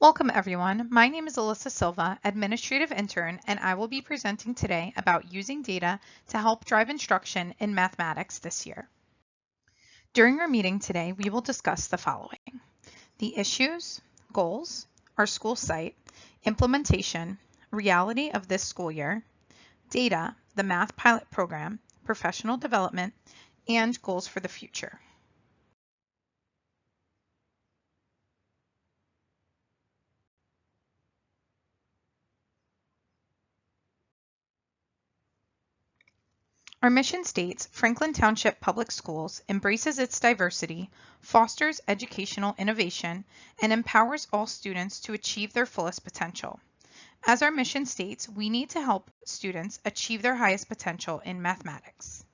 Welcome everyone. My name is Alissa Silva, Administrative Intern, and I will be presenting today about using data to help drive instruction in mathematics this year. During our meeting today, we will discuss the following: the issues, goals, our school site, implementation, reality of this school year, data, the math pilot program, professional development, and goals for the future. Our mission states Franklin Township Public Schools embraces its diversity, fosters educational innovation, and empowers all students to achieve their fullest potential. As our mission states, we need to help students achieve their highest potential in mathematics.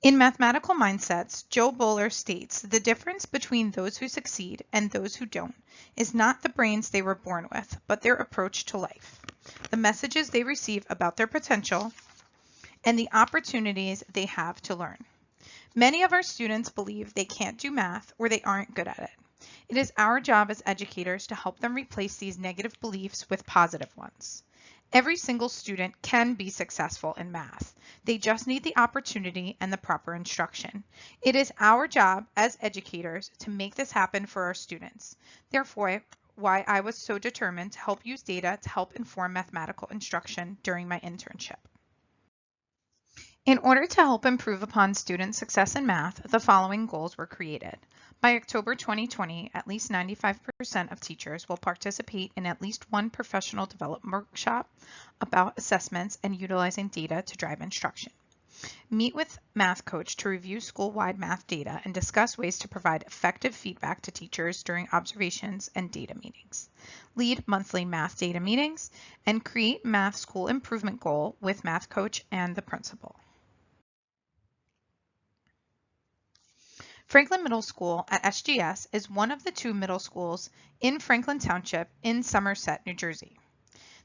In Mathematical Mindsets, Joe Bowler states the difference between those who succeed and those who don't is not the brains they were born with, but their approach to life, the messages they receive about their potential, and the opportunities they have to learn. Many of our students believe they can't do math or they aren't good at it. It is our job as educators to help them replace these negative beliefs with positive ones. Every single student can be successful in math. They just need the opportunity and the proper instruction. It is our job as educators to make this happen for our students. Therefore, why I was so determined to help use data to help inform mathematical instruction during my internship. In order to help improve upon student success in math, the following goals were created. By October 2020, at least 95% of teachers will participate in at least one professional development workshop about assessments and utilizing data to drive instruction. Meet with math coach to review school-wide math data and discuss ways to provide effective feedback to teachers during observations and data meetings. Lead monthly math data meetings and create math school improvement goal with math coach and the principal. Franklin Middle School at SGS is one of the two middle schools in Franklin Township in Somerset, New Jersey.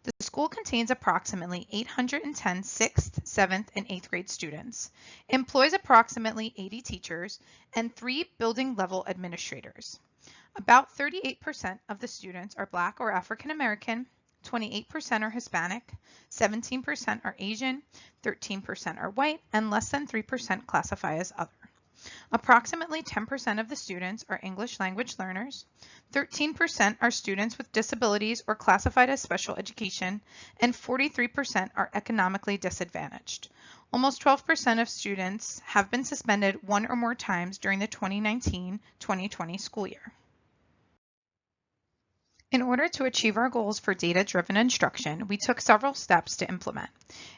The school contains approximately 810 6th, 7th, and 8th grade students, employs approximately 80 teachers, and 3 building level administrators. About 38% of the students are Black or African American, 28% are Hispanic, 17% are Asian, 13% are white, and less than 3% classify as other. Approximately 10% of the students are English language learners, 13% are students with disabilities or classified as special education, and 43% are economically disadvantaged. Almost 12% of students have been suspended one or more times during the 2019-2020 school year. In order to achieve our goals for data-driven instruction, we took several steps to implement.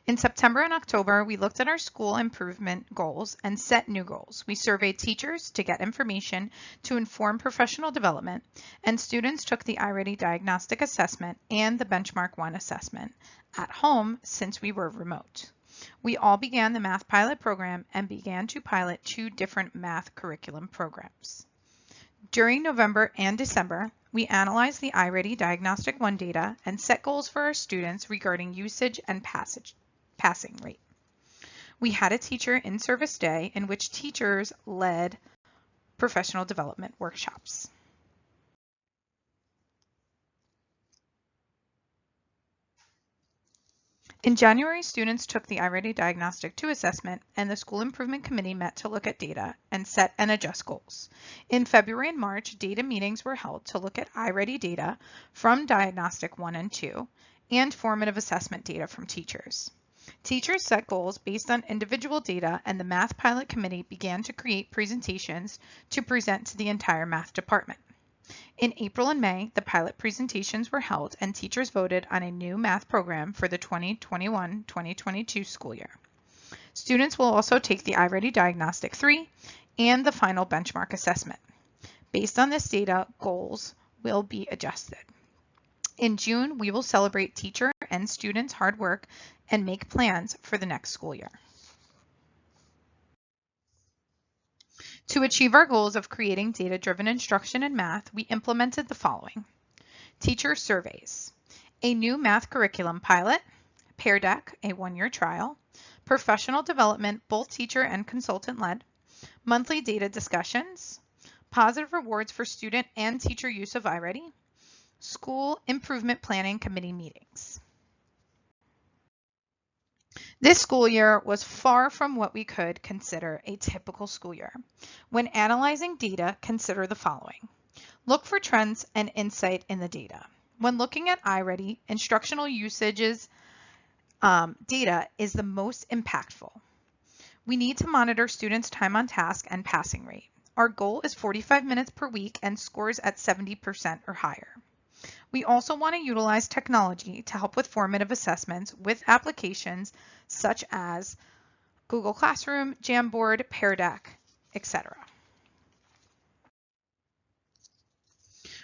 In September and October, we looked at our school improvement goals and set new goals. We surveyed teachers to get information to inform professional development, and students took the iReady diagnostic assessment and the Benchmark 1 assessment at home since we were remote. We all began the math pilot program and began to pilot 2 different math curriculum programs. During November and December, we analyzed the iReady Diagnostic 1 data and set goals for our students regarding usage and passing rate. We had a teacher in service day in which teachers led professional development workshops. In January, students took the iReady Diagnostic 2 assessment, and the School Improvement Committee met to look at data and set and adjust goals. In February and March, data meetings were held to look at iReady data from Diagnostic 1 and 2 and formative assessment data from teachers. Teachers set goals based on individual data, and the Math Pilot Committee began to create presentations to present to the entire math department. In April and May, the pilot presentations were held and teachers voted on a new math program for the 2021-2022 school year. Students will also take the iReady Diagnostic 3 and the final benchmark assessment. Based on this data, goals will be adjusted. In June, we will celebrate teacher and students' hard work and make plans for the next school year. To achieve our goals of creating data-driven instruction in math, we implemented the following: teacher surveys, a new math curriculum pilot, Pear Deck, a 1-year trial, professional development, both teacher and consultant led, monthly data discussions, positive rewards for student and teacher use of iReady, school improvement planning committee meetings. This school year was far from what we could consider a typical school year. When analyzing data, consider the following. Look for trends and insight in the data. When looking at iReady, instructional usages data is the most impactful. We need to monitor students' time on task and passing rate. Our goal is 45 minutes per week and scores at 70% or higher. We also want to utilize technology to help with formative assessments with applications such as Google Classroom, Jamboard, Pear Deck, etc.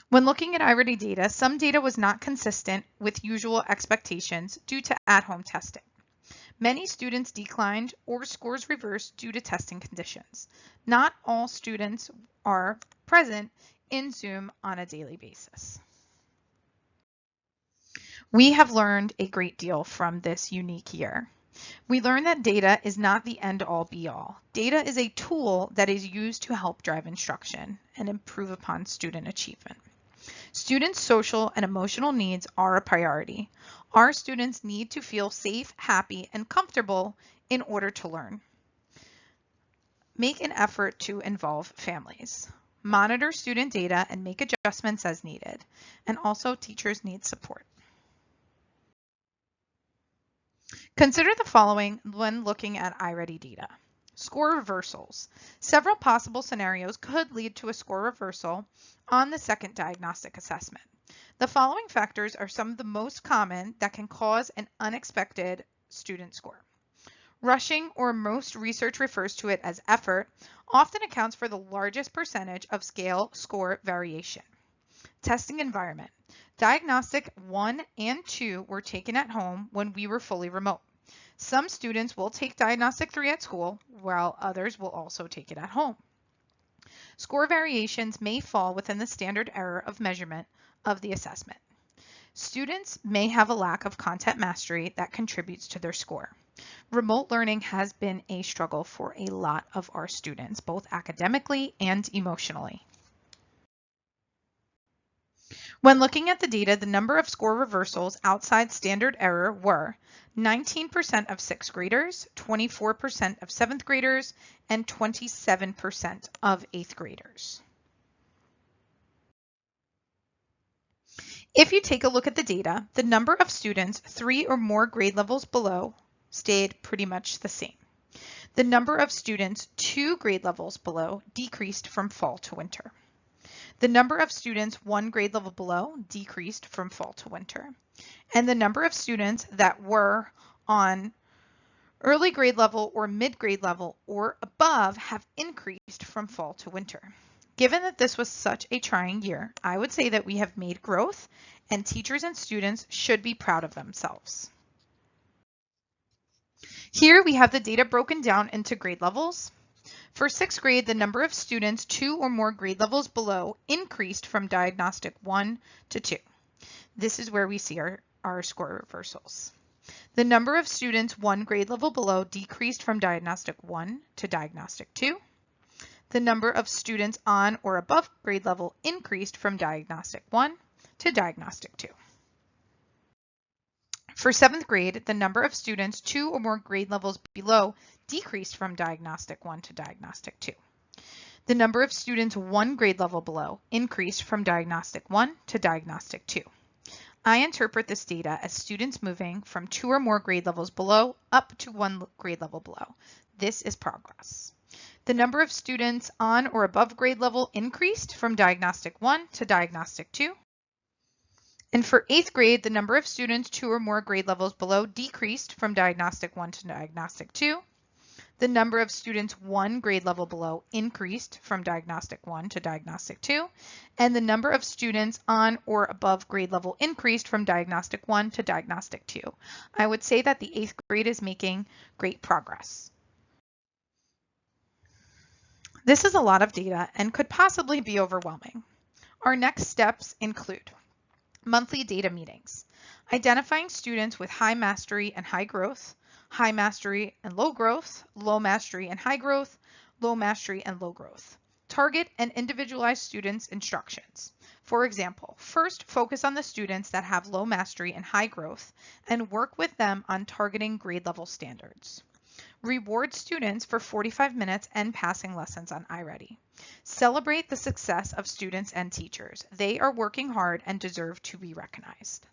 When looking at iReady data, some data was not consistent with usual expectations due to at-home testing. Many students declined or scores reversed due to testing conditions. Not all students are present in Zoom on a daily basis. We have learned a great deal from this unique year. We learned that data is not the end-all be-all. Data is a tool that is used to help drive instruction and improve upon student achievement. Students' social and emotional needs are a priority. Our students need to feel safe, happy, and comfortable in order to learn. Make an effort to involve families. Monitor student data and make adjustments as needed. And also, teachers need support. Consider the following when looking at iReady data. Score reversals. Several possible scenarios could lead to a score reversal on the second diagnostic assessment. The following factors are some of the most common that can cause an unexpected student score. Rushing, or most research refers to it as effort, often accounts for the largest percentage of scale score variation. Testing environment. Diagnostic 1 and 2 were taken at home when we were fully remote. Some students will take Diagnostic 3 at school, while others will also take it at home. Score variations may fall within the standard error of measurement of the assessment. Students may have a lack of content mastery that contributes to their score. Remote learning has been a struggle for a lot of our students, both academically and emotionally. When looking at the data, the number of score reversals outside standard error were 19% of 6th graders, 24% of 7th graders, and 27% of 8th graders. If you take a look at the data, the number of students 3 or more grade levels below stayed pretty much the same. The number of students 2 grade levels below decreased from fall to winter. The number of students 1 grade level below decreased from fall to winter. And the number of students that were on early grade level or mid grade level or above have increased from fall to winter. Given that this was such a trying year, I would say that we have made growth, and teachers and students should be proud of themselves. Here we have the data broken down into grade levels. For 6th grade, the number of students 2 or more grade levels below increased from Diagnostic 1 to 2. This is where we see our score reversals. The number of students 1 grade level below decreased from Diagnostic 1 to Diagnostic 2. The number of students on or above grade level increased from Diagnostic 1 to Diagnostic 2. For 7th grade, the number of students 2 or more grade levels below decreased from Diagnostic 1 to Diagnostic 2. The number of students 1 grade level below increased from Diagnostic 1 to Diagnostic 2. I interpret this data as students moving from 2 or more grade levels below up to 1 grade level below. This is progress. The number of students on or above grade level increased from Diagnostic 1 to Diagnostic 2. And for 8th grade, the number of students 2 or more grade levels below decreased from Diagnostic 1 to Diagnostic 2. The number of students 1 grade level below increased from Diagnostic 1 to Diagnostic 2. And the number of students on or above grade level increased from Diagnostic 1 to Diagnostic 2. I would say that the 8th grade is making great progress. This is a lot of data and could possibly be overwhelming. Our next steps include monthly data meetings, identifying students with high mastery and high growth, high mastery and low growth, low mastery and high growth, low mastery and low growth, Target and individualize students' instructions. For example, first focus on the students that have low mastery and high growth and work with them on targeting grade level standards. Reward students for 45 minutes and passing lessons on iReady. Celebrate the success of students and teachers. They are working hard and deserve to be recognized.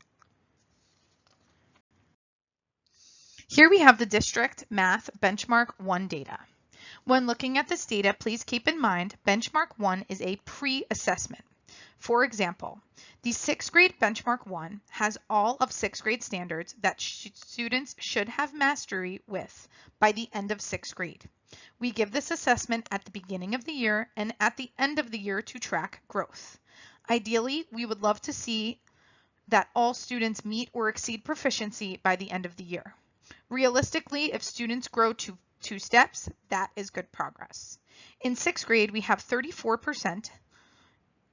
Here we have the District Math Benchmark 1 data. When looking at this data, please keep in mind Benchmark 1 is a pre-assessment. For example, the 6th grade Benchmark 1 has all of 6th grade standards that students should have mastery with by the end of 6th grade. We give this assessment at the beginning of the year and at the end of the year to track growth. Ideally, we would love to see that all students meet or exceed proficiency by the end of the year. Realistically, if students grow to 2 steps, that is good progress. In 6th grade, we have 34%.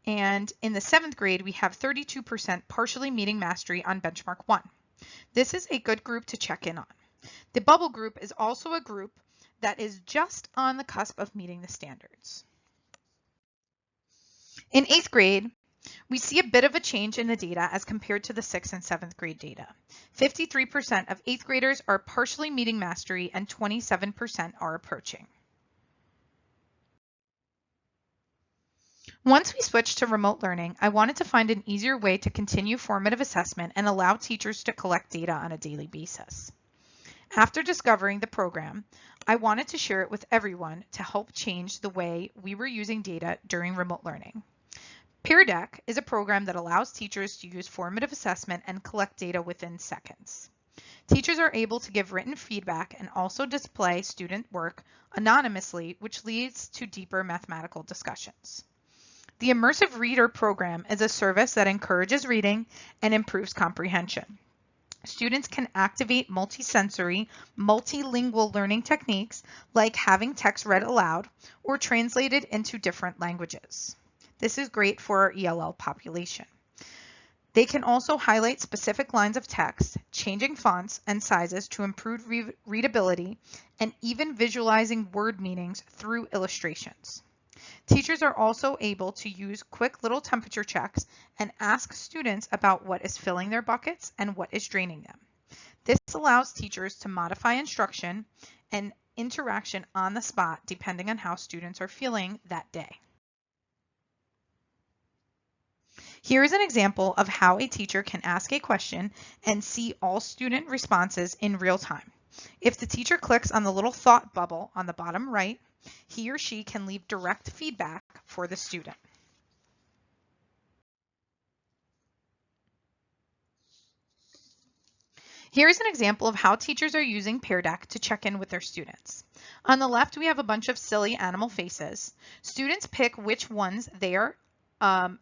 And in the 7th grade, we have 32% partially meeting mastery on Benchmark 1. This is a good group to check in on. The bubble group is also a group that is just on the cusp of meeting the standards. In 8th grade, we see a bit of a change in the data as compared to the 6th and 7th grade data. 53% of 8th graders are partially meeting mastery and 27% are approaching. Once we switched to remote learning, I wanted to find an easier way to continue formative assessment and allow teachers to collect data on a daily basis. After discovering the program, I wanted to share it with everyone to help change the way we were using data during remote learning. Peer Deck is a program that allows teachers to use formative assessment and collect data within seconds. Teachers are able to give written feedback and also display student work anonymously, which leads to deeper mathematical discussions. The Immersive Reader program is a service that encourages reading and improves comprehension. Students can activate multisensory, multilingual learning techniques like having text read aloud or translated into different languages. This is great for our ELL population. They can also highlight specific lines of text, changing fonts and sizes to improve readability, and even visualizing word meanings through illustrations. Teachers are also able to use quick little temperature checks and ask students about what is filling their buckets and what is draining them. This allows teachers to modify instruction and interaction on the spot depending on how students are feeling that day. Here is an example of how a teacher can ask a question and see all student responses in real time. If the teacher clicks on the little thought bubble on the bottom right, he or she can leave direct feedback for the student. Here's an example of how teachers are using Peer Deck to check in with their students. On the left, we have a bunch of silly animal faces. Students pick which ones they are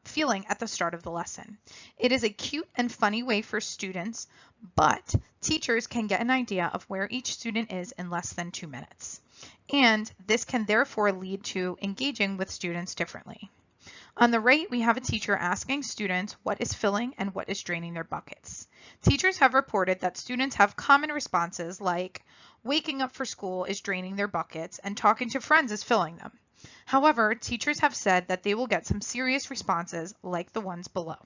feeling at the start of the lesson. It is a cute and funny way for students, but teachers can get an idea of where each student is in less than 2 minutes. And this can therefore lead to engaging with students differently. On the right, we have a teacher asking students what is filling and what is draining their buckets. Teachers have reported that students have common responses like waking up for school is draining their buckets and talking to friends is filling them. However, teachers have said that they will get some serious responses like the ones below.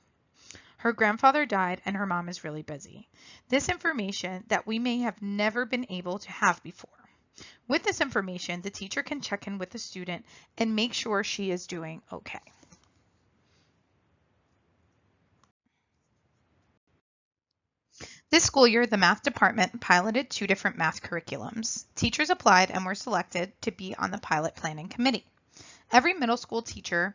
Her grandfather died and her mom is really busy. This information that we may have never been able to have before. With this information, the teacher can check in with the student and make sure she is doing okay. This school year, the math department piloted 2 different math curriculums. Teachers applied and were selected to be on the pilot planning committee. Every middle school teacher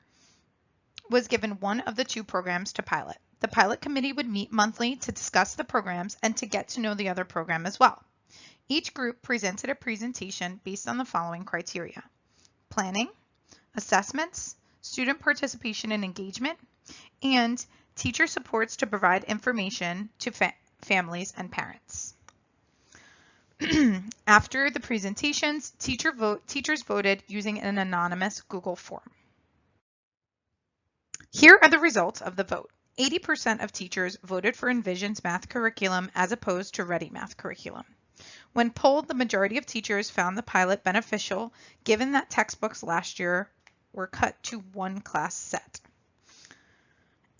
was given one of the 2 programs to pilot. The pilot committee would meet monthly to discuss the programs and to get to know the other program as well. Each group presented a presentation based on the following criteria: planning, assessments, student participation and engagement, and teacher supports to provide information to families and parents. After the presentations, teachers voted using an anonymous Google form. Here are the results of the vote. 80% of teachers voted for Envision's math curriculum as opposed to Ready math curriculum. When polled, the majority of teachers found the pilot beneficial given that textbooks last year were cut to one class set.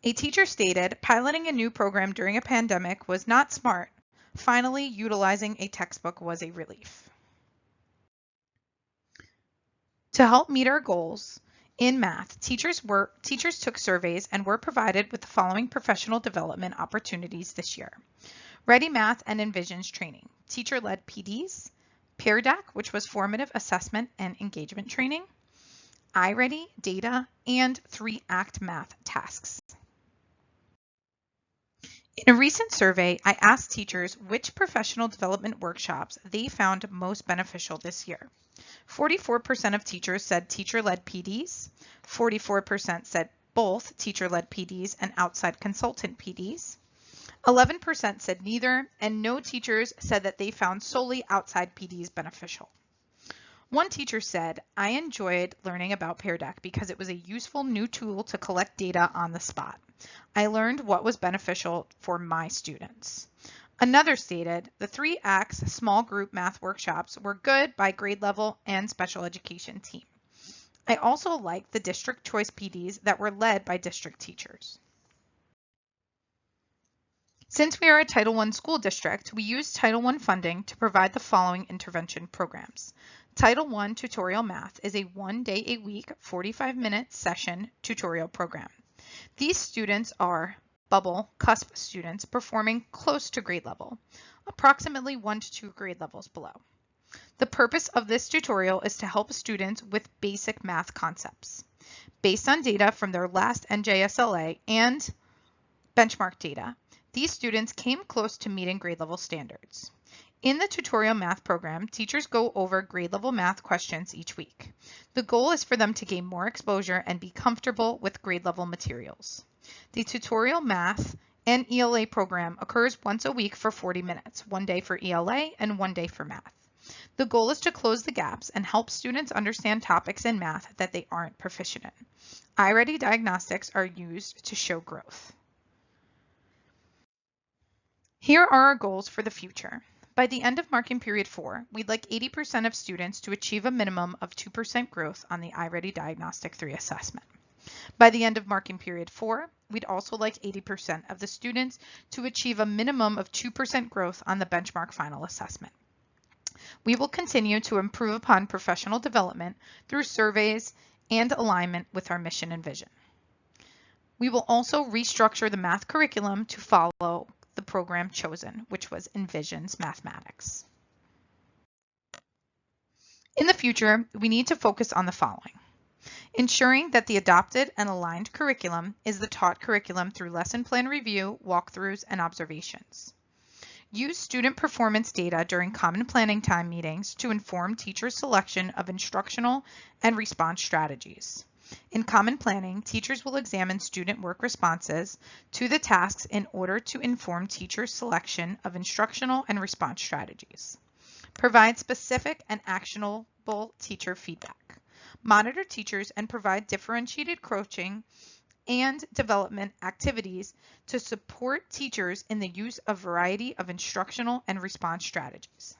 A teacher stated, piloting a new program during a pandemic was not smart. Finally, utilizing a textbook was a relief. To help meet our goals in math, teachers took surveys and were provided with the following professional development opportunities this year. Ready Math and Envisions training, teacher-led PDs, Peer Deck, which was formative assessment and engagement training, iReady, data, and 3-act math tasks. In a recent survey, I asked teachers which professional development workshops they found most beneficial this year. 44% of teachers said teacher-led PDs, 44% said both teacher-led PDs and outside consultant PDs, 11% said neither, and no teachers said that they found solely outside PDs beneficial. One teacher said, I enjoyed learning about Peer Deck because it was a useful new tool to collect data on the spot. I learned what was beneficial for my students. Another stated, the 3X small group math workshops were good by grade level and special education team. I also liked the district choice PDs that were led by district teachers. Since we are a Title I school district, we use Title I funding to provide the following intervention programs. Title I Tutorial Math is a 1-day-a-week, 45-minute session tutorial program. These students are bubble cusp students performing close to grade level, approximately 1 to 2 grade levels below. The purpose of this tutorial is to help students with basic math concepts. Based on data from their last NJSLA and benchmark data, these students came close to meeting grade level standards. In the tutorial math program, teachers go over grade level math questions each week. The goal is for them to gain more exposure and be comfortable with grade level materials. The tutorial math and ELA program occurs once a week for 40 minutes, 1 day for ELA and 1 day for math. The goal is to close the gaps and help students understand topics in math that they aren't proficient in. iReady diagnostics are used to show growth. Here are our goals for the future. By the end of marking period 4, we'd like 80% of students to achieve a minimum of 2% growth on the iReady Diagnostic 3 assessment. By the end of marking period 4, we'd also like 80% of the students to achieve a minimum of 2% growth on the benchmark final assessment. We will continue to improve upon professional development through surveys and alignment with our mission and vision. We will also restructure the math curriculum to follow the program chosen, which was Envisions Mathematics. In the future, we need to focus on the following. Ensuring that the adopted and aligned curriculum is the taught curriculum through lesson plan review, walkthroughs, and observations. Use student performance data during common planning time meetings to inform teachers' selection of instructional and response strategies. In common planning, teachers will examine student work responses to the tasks in order to inform teachers' selection of instructional and response strategies. Provide specific and actionable teacher feedback. Monitor teachers and provide differentiated coaching and development activities to support teachers in the use of variety of instructional and response strategies.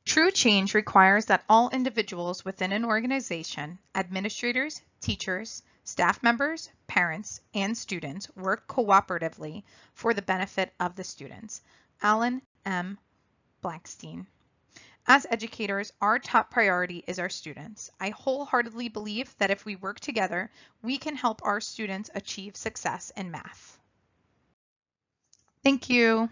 True change requires that all individuals within an organization, administrators, teachers, staff members, parents, and students work cooperatively for the benefit of the students. Alan M. Blankstein. As educators, our top priority is our students. I wholeheartedly believe that if we work together, we can help our students achieve success in math. Thank you.